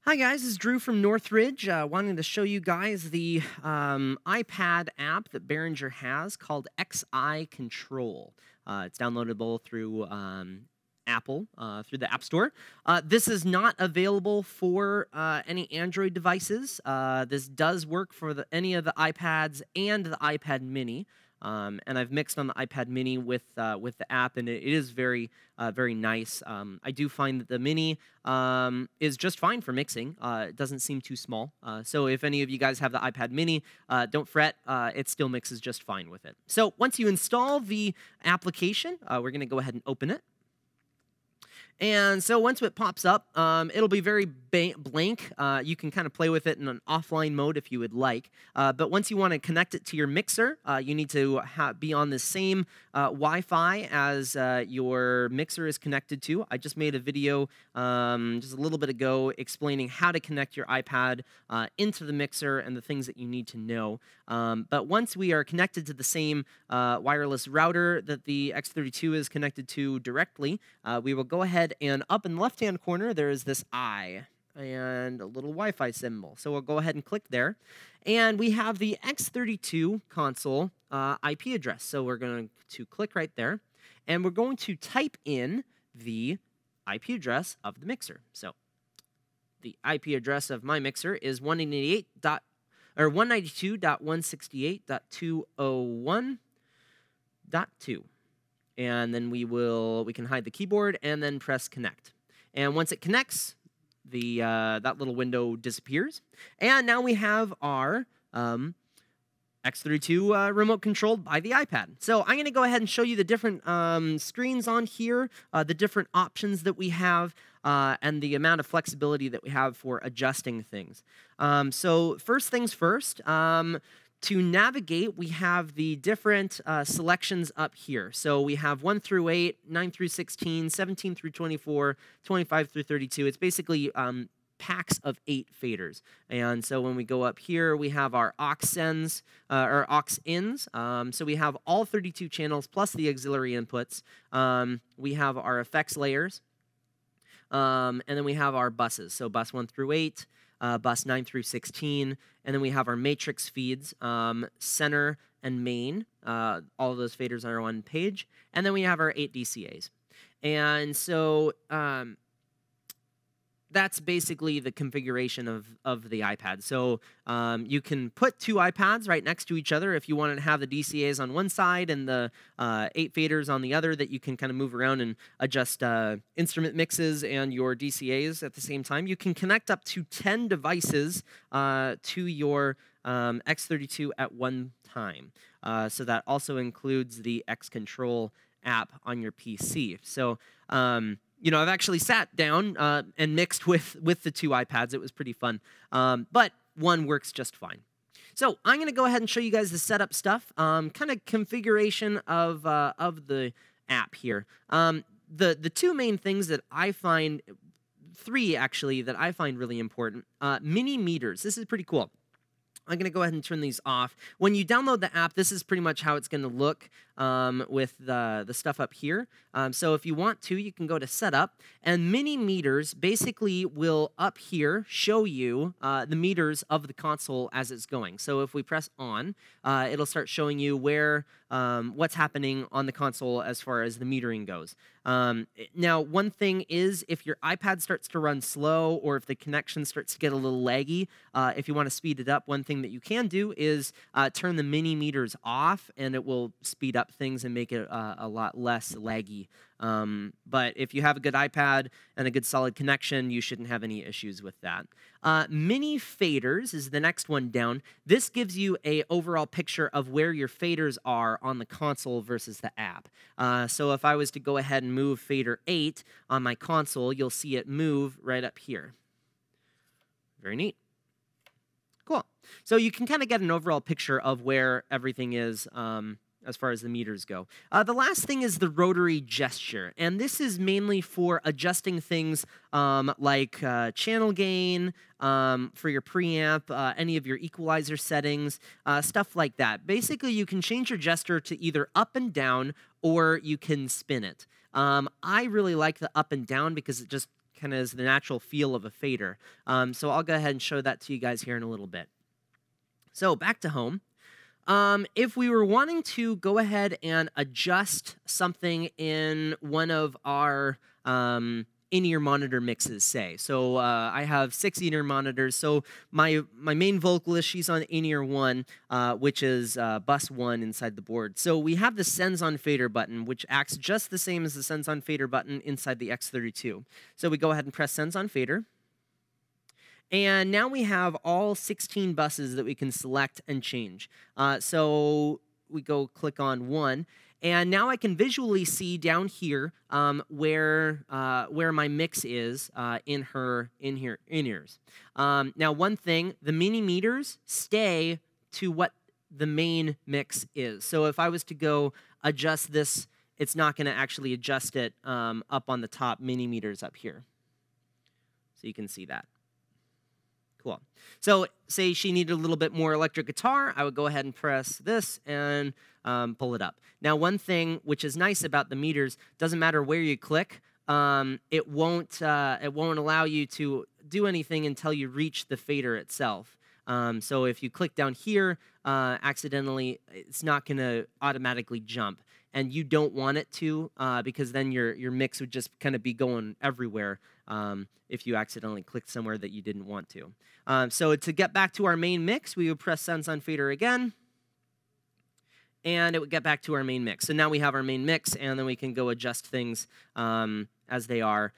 Hi guys, this is Drew from Northridge. Wanting to show you guys the iPad app that Behringer has called XiControl. It's downloadable through Apple, through the App Store. This is not available for any Android devices. This does work for any of the iPads and the iPad mini. And I've mixed on the iPad mini with the app, and it is very nice. I do find that the mini is just fine for mixing. It doesn't seem too small. So if any of you guys have the iPad mini, don't fret. It still mixes just fine with it. So once you install the application, we're going to go ahead and open it. And so once it pops up, it'll be very blank. You can kind of play with it in an offline mode if you would like. But once you want to connect it to your mixer, you need to be on the same Wi-Fi as your mixer is connected to. I just made a video just a little bit ago explaining how to connect your iPad into the mixer and the things that you need to know. But once we are connected to the same wireless router that the X32 is connected to directly, we will go ahead and up in the left-hand corner, there is this I and a little Wi-Fi symbol. So we'll go ahead and click there. And we have the X32 console IP address. So we're going to click right there. And we're going to type in the IP address of the mixer. So the IP address of my mixer is 192.168.201.2. And then we can hide the keyboard and then press connect. And once it connects, that little window disappears. And now we have our X32 remote controlled by the iPad. So I'm going to go ahead and show you the different screens on here, the different options that we have, and the amount of flexibility that we have for adjusting things. So first things first, to navigate, we have the different selections up here. So we have 1 through 8, 9 through 16, 17 through 24, 25 through 32. It's basically packs of 8 faders. And so when we go up here, we have our aux ins. So we have all 32 channels plus the auxiliary inputs. We have our effects layers. And then we have our buses. So bus 1 through 8. Bus 9 through 16, and then we have our matrix feeds, center and main. All of those faders are on one page, and then we have our 8 DCAs. And so that's basically the configuration of the iPad. So you can put 2 iPads right next to each other if you wanted to have the DCAs on one side and the 8 faders on the other, that you can kind of move around and adjust instrument mixes and your DCAs at the same time. You can connect up to 10 devices to your X32 at one time. So that also includes the XiControl app on your PC. So you know, I've actually sat down and mixed with the 2 iPads. It was pretty fun, but one works just fine. So I'm going to go ahead and show you guys the setup stuff, kind of configuration of the app here. The 2 main things that I find, 3 actually, that I find really important. Mini meters. This is pretty cool. I'm going to go ahead and turn these off. When you download the app, this is pretty much how it's going to look with the stuff up here. So if you want to, you can go to Setup, and mini meters basically will up here show you the meters of the console as it's going. So if we press on, it'll start showing you where what's happening on the console as far as the metering goes. Now, one thing is, if your iPad starts to run slow or if the connection starts to get a little laggy, if you want to speed it up, one thing that you can do is turn the mini meters off, and it will speed up things and make it a lot less laggy. But if you have a good iPad and a good solid connection, you shouldn't have any issues with that. Mini faders is the next one down. This gives you an overall picture of where your faders are on the console versus the app. So if I was to go ahead and move fader 8 on my console, you'll see it move right up here. Very neat. Cool. So you can kind of get an overall picture of where everything is as far as the meters go. The last thing is the rotary gesture, and this is mainly for adjusting things like channel gain for your preamp, any of your equalizer settings, stuff like that. Basically, you can change your gesture to either up and down, or you can spin it. I really like the up and down because it just kind of is the natural feel of a fader. So I'll go ahead and show that to you guys here in a little bit. So back to home. If we were wanting to go ahead and adjust something in one of our in-ear monitor mixes, say. So I have 6 in-ear monitors. So my main vocalist, she's on in-ear 1, which is bus 1 inside the board. So we have the Sends on Fader button, which acts just the same as the Sends on Fader button inside the X32. So we go ahead and press Sends on Fader. And now we have all 16 buses that we can select and change. So we go click on 1. And now I can visually see down here where my mix is in ears. Now, one thing, the mini meters stay to what the main mix is. So if I was to go adjust this, it's not going to actually adjust it up on the top mini meters up here. So you can see that. Cool. So say she needed a little bit more electric guitar, I would go ahead and press this and pull it up. Now, one thing which is nice about the meters, doesn't matter where you click, it won't allow you to do anything until you reach the fader itself. So if you click down here accidentally, it's not going to automatically jump. And you don't want it to because then your mix would just kind of be going everywhere if you accidentally clicked somewhere that you didn't want to. So to get back to our main mix, we would press Sends on Fader again, and it would get back to our main mix. So now we have our main mix, and then we can go adjust things as they are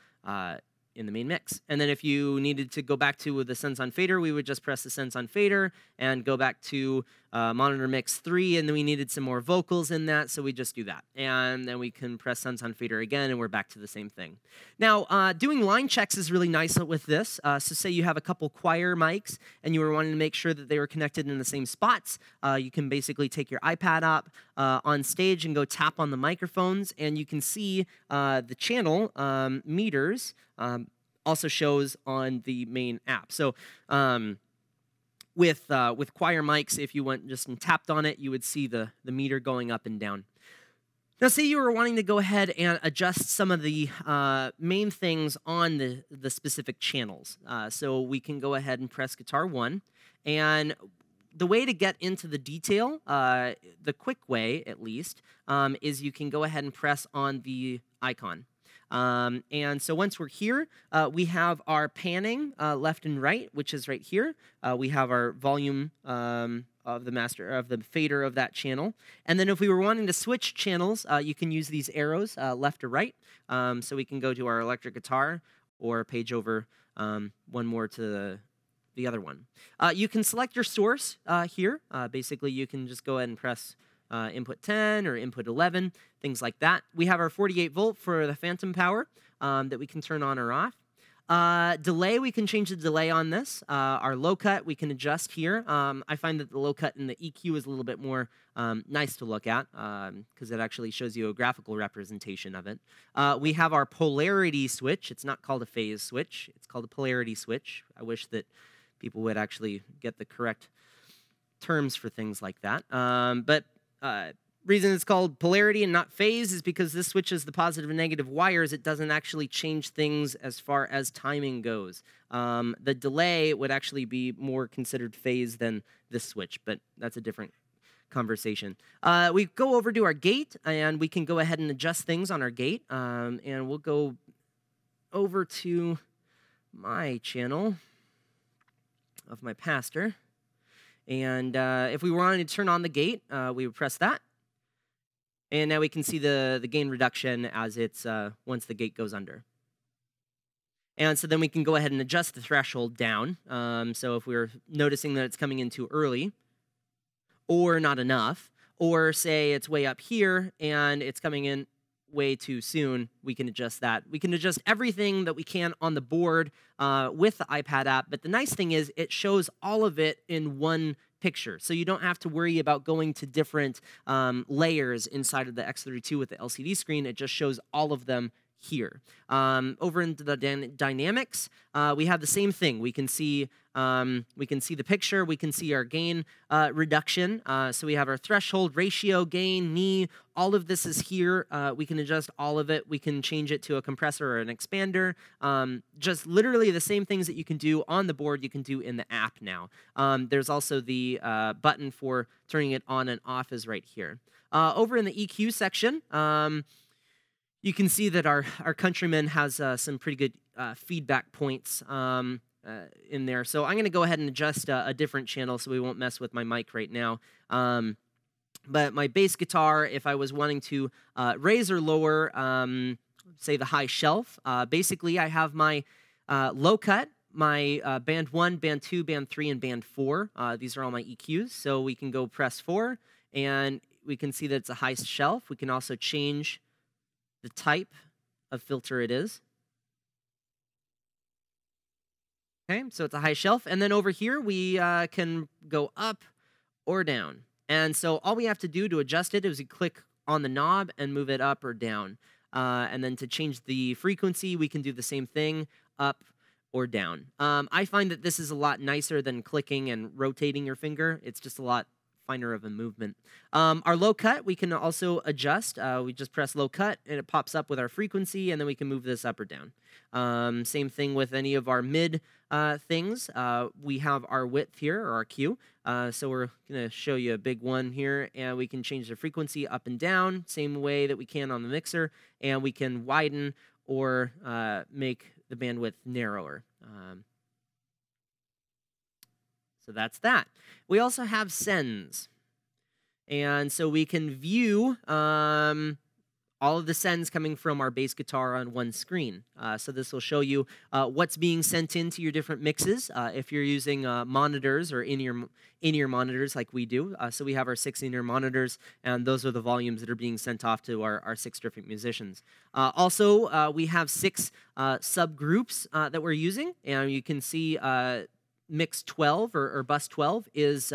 in the main mix. And then if you needed to go back to the Sends on Fader, we would just press the Sends on Fader and go back to monitor mix 3, and then we needed some more vocals in that, so we just do that. And then we can press Sends on Fader again, and we're back to the same thing. Now, doing line checks is really nice with this. So say you have a couple choir mics, and you were wanting to make sure that they were connected in the same spots. You can basically take your iPad up on stage and go tap on the microphones, and you can see the channel meters also shows on the main app. So with choir mics, if you went just and tapped on it, you would see the meter going up and down. Now, say you were wanting to go ahead and adjust some of the main things on the specific channels. So we can go ahead and press Guitar 1. And the way to get into the detail, the quick way at least, is you can go ahead and press on the icon. And so once we're here, we have our panning left and right, which is right here. We have our volume of the fader of that channel. And then if we were wanting to switch channels, you can use these arrows left or right. So we can go to our electric guitar or page over one more to the other one. You can select your source here. Basically, you can just go ahead and press input 10 or input 11, things like that. We have our 48 volt for the phantom power that we can turn on or off. Delay, we can change the delay on this. Our low cut, we can adjust here. I find that the low cut in the EQ is a little bit more nice to look at because it actually shows you a graphical representation of it. We have our polarity switch. It's not called a phase switch. It's called a polarity switch. I wish that people would actually get the correct terms for things like that. Reason it's called polarity and not phase is because this switches the positive and negative wires. It doesn't actually change things as far as timing goes. The delay would actually be more considered phase than this switch, but that's a different conversation. We go over to our gate, and we can go ahead and adjust things on our gate. And we'll go over to my channel of my pastor. And if we wanted to turn on the gate, we would press that. And now we can see the gain reduction as it's once the gate goes under. And so then we can go ahead and adjust the threshold down. So if we're noticing that it's coming in too early or not enough, or say it's way up here and it's coming in way too soon, we can adjust that. We can adjust everything that we can on the board with the iPad app, but the nice thing is it shows all of it in one picture, so you don't have to worry about going to different layers inside of the X32 with the LCD screen. It just shows all of them here. Over into the dynamics, we have the same thing. We can see the picture. We can see our gain reduction. So we have our threshold, ratio, gain, knee. All of this is here. We can adjust all of it. We can change it to a compressor or an expander. Just literally the same things that you can do on the board, you can do in the app now. There's also the button for turning it on and off is right here. Over in the EQ section, you can see that our countryman has some pretty good feedback points in there. So I'm going to go ahead and adjust a different channel so we won't mess with my mic right now. But my bass guitar, if I was wanting to raise or lower, say the high shelf, basically I have my low cut, my band 1, band 2, band 3, and band 4. These are all my EQs. So we can go press 4, and we can see that it's a high shelf. We can also change the type of filter it is. Okay, so it's a high shelf. And then over here, we can go up or down. And so all we have to do to adjust it is we click on the knob and move it up or down. And then to change the frequency, we can do the same thing, up or down. I find that this is a lot nicer than clicking and rotating your finger. It's just a lot finer of a movement. Our low cut, we can also adjust. We just press low cut, and it pops up with our frequency, and then we can move this up or down. Same thing with any of our mid things. We have our width here, or our Q. So we're going to show you a big one here, and we can change the frequency up and down, same way that we can on the mixer, and we can widen or make the bandwidth narrower. So that's that. We also have sends. And so we can view all of the sends coming from our bass guitar on one screen. So this will show you what's being sent into your different mixes if you're using monitors or in-ear monitors like we do. So we have our 6 in-ear monitors, and those are the volumes that are being sent off to our 6 different musicians. Also, we have 6 subgroups that we're using, and you can see mix 12 or bus 12 is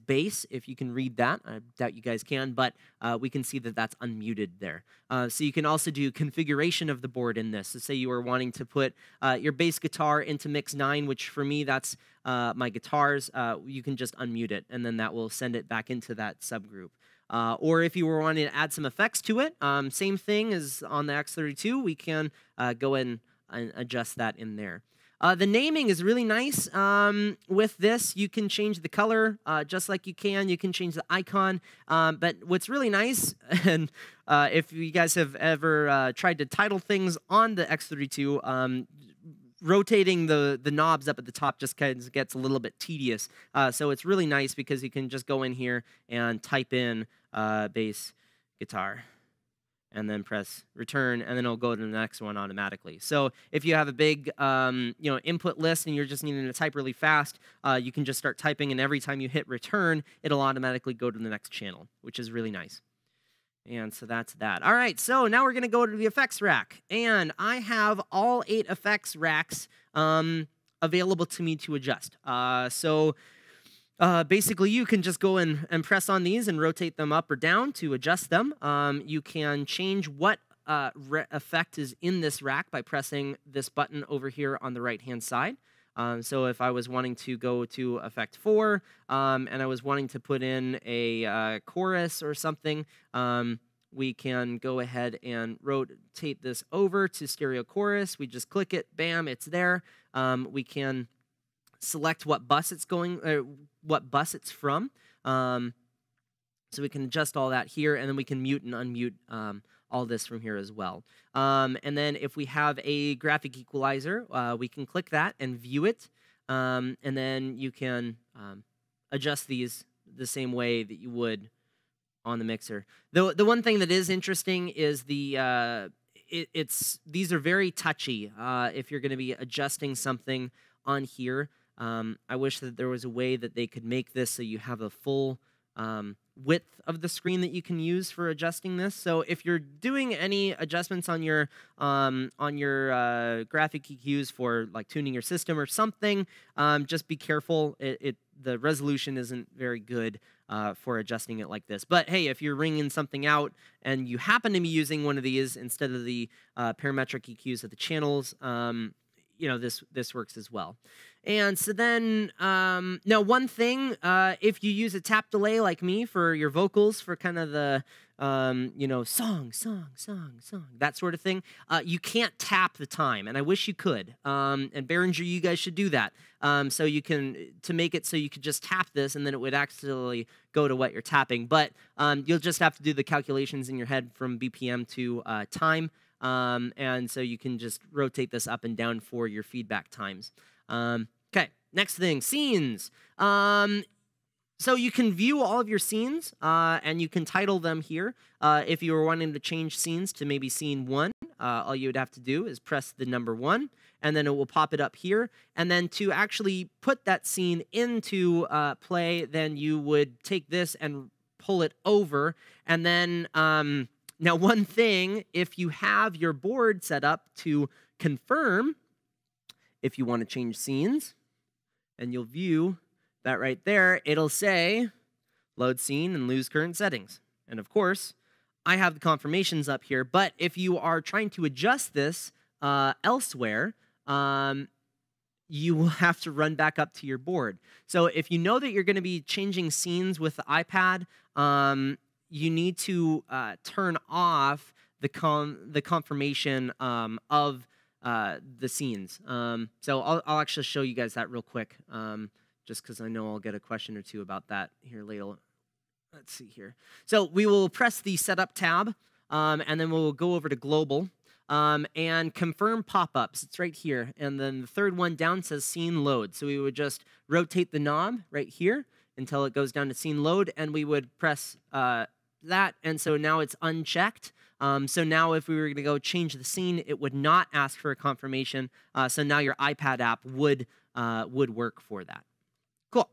bass, if you can read that. I doubt you guys can, but we can see that that's unmuted there. So you can also do configuration of the board in this. So say you were wanting to put your bass guitar into mix 9, which for me, that's my guitars. You can just unmute it, and then that will send it back into that subgroup. Or if you were wanting to add some effects to it, same thing as on the X32, we can go in and adjust that in there. The naming is really nice. With this, you can change the color just like you can change the icon. But what's really nice, and if you guys have ever tried to title things on the X32, rotating the knobs up at the top just kind of gets a little bit tedious. So it's really nice because you can just go in here and type in bass guitar, and then press return, and then it'll go to the next one automatically. So if you have a big input list and you're just needing to type really fast, you can just start typing, and every time you hit return, it'll automatically go to the next channel, which is really nice. And so that's that. All right, so now we're going to go to the effects rack. And I have all 8 effects racks available to me to adjust. Basically, you can just go in and press on these and rotate them up or down to adjust them. You can change what effect is in this rack by pressing this button over here on the right-hand side. So if I was wanting to go to effect 4 and I was wanting to put in a chorus or something, we can go ahead and rotate this over to stereo chorus. We just click it, bam, it's there. We can select what bus it's what bus it's from. So we can adjust all that here, and then we can mute and unmute all this from here as well. And then if we have a graphic equalizer, we can click that and view it, and then you can adjust these the same way that you would on the mixer. The one thing that is interesting is these are very touchy if you're going to be adjusting something on here. I wish that there was a way that they could make this so you have a full width of the screen that you can use for adjusting this. So if you're doing any adjustments on your graphic EQs for like tuning your system or something, just be careful. the resolution isn't very good for adjusting it like this. But hey, if you're ringing something out and you happen to be using one of these instead of the parametric EQs of the channels, this works as well. And so then, now one thing, if you use a tap delay like me for your vocals, for kind of the, song, that sort of thing, you can't tap the time, and I wish you could. And Behringer, you guys should do that. So you can, to make it so you could just tap this, and then it would actually go to what you're tapping. But you'll just have to do the calculations in your head from BPM to time. And so you can just rotate this up and down for your feedback times. Okay, next thing, scenes. So you can view all of your scenes, and you can title them here. If you were wanting to change scenes to maybe scene 1, all you would have to do is press the number 1, and then it will pop it up here. And then to actually put that scene into play, then you would take this and pull it over, and then now, one thing, if you have your board set up to confirm, if you want to change scenes, and you'll view that right there, it'll say load scene and lose current settings. And of course, I have the confirmations up here, but if you are trying to adjust this elsewhere, you will have to run back up to your board. So if you know that you're going to be changing scenes with the iPad, you need to turn off the confirmation of the scenes. So I'll actually show you guys that real quick, just because I know I'll get a question or two about that here later. Let's see here. So we will press the Setup tab, and then we'll go over to Global, and confirm pop-ups. It's right here. And then the third one down says Scene Load. So we would just rotate the knob right here until it goes down to Scene Load, and we would press that, and so now it's unchecked. So now if we were going to go change the scene, it would not ask for a confirmation. So now your iPad app would work for that. Cool.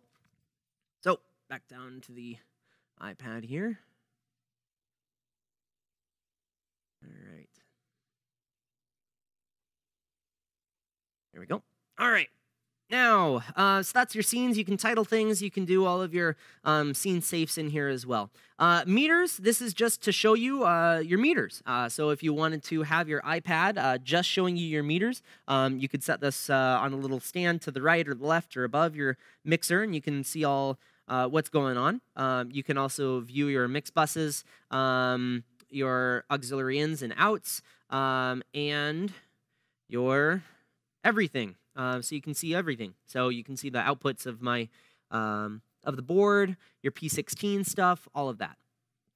So back down to the iPad here. All right. There we go. All right. Now, so that's your scenes. You can title things. You can do all of your scene safes in here as well. Meters, this is just to show you your meters. So if you wanted to have your iPad just showing you your meters, you could set this on a little stand to the right or the left or above your mixer, and you can see all what's going on. You can also view your mix buses, your auxiliary ins and outs, and your everything. So you can see everything. So you can see the outputs of my of the board, your P16 stuff, all of that.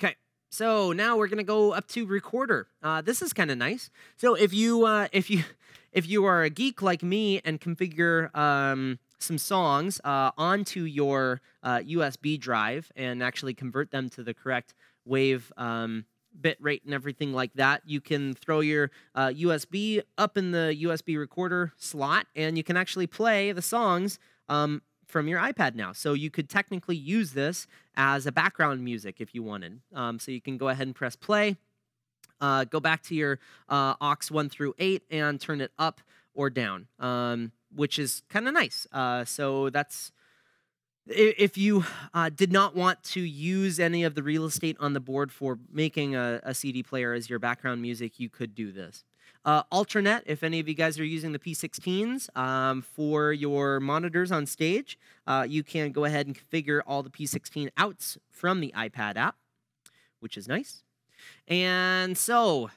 Okay. So now we're gonna go up to recorder. This is kind of nice. So if you are a geek like me and configure some songs onto your USB drive and actually convert them to the correct wave bit rate and everything like that, you can throw your USB up in the USB recorder slot, and you can actually play the songs from your iPad now. So you could technically use this as a background music if you wanted. So you can go ahead and press play, go back to your aux 1 through 8 and turn it up or down, which is kind of nice. So that's, if you did not want to use any of the real estate on the board for making a CD player as your background music, you could do this. Alternet, if any of you guys are using the P16s for your monitors on stage, you can go ahead and configure all the P16 outs from the iPad app, which is nice. And so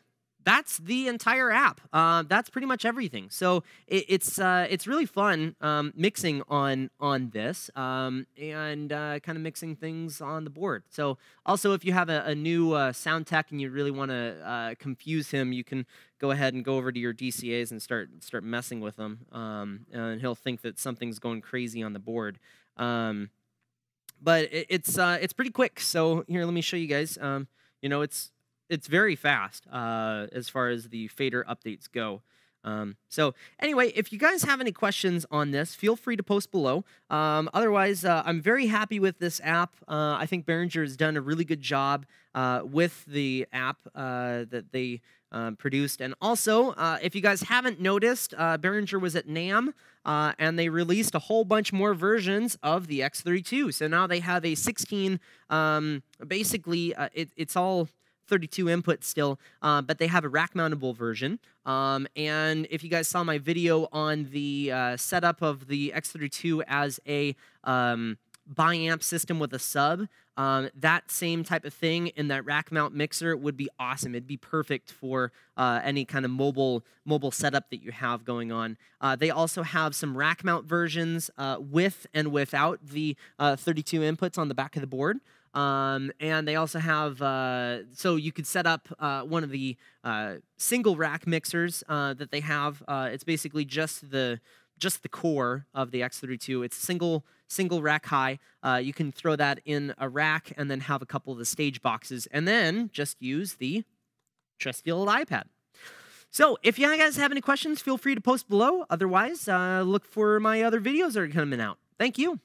that's the entire app. That's pretty much everything. So it's really fun mixing on this and kind of mixing things on the board. So also, if you have a new sound tech and you really want to confuse him, you can go ahead and go over to your DCAs and start messing with them, and he'll think that something's going crazy on the board. But it's pretty quick. So here, let me show you guys. It's very fast as far as the fader updates go. So anyway, if you guys have any questions on this, feel free to post below. Otherwise, I'm very happy with this app. I think Behringer has done a really good job with the app that they produced. And also, if you guys haven't noticed, Behringer was at NAMM, and they released a whole bunch more versions of the X32. So now they have a 16, basically, it's all 32 input still, but they have a rack-mountable version. And if you guys saw my video on the setup of the X32 as a bi-amp system with a sub, that same type of thing in that rack mount mixer would be awesome. It'd be perfect for any kind of mobile setup that you have going on. They also have some rack mount versions with and without the 32 inputs on the back of the board. And they also have, so you could set up one of the single rack mixers that they have. It's basically just the core of the X32. It's single rack high. You can throw that in a rack and then have a couple of the stage boxes, and then just use the trusty old iPad. So if you guys have any questions, feel free to post below. Otherwise, look for my other videos that are coming out. Thank you.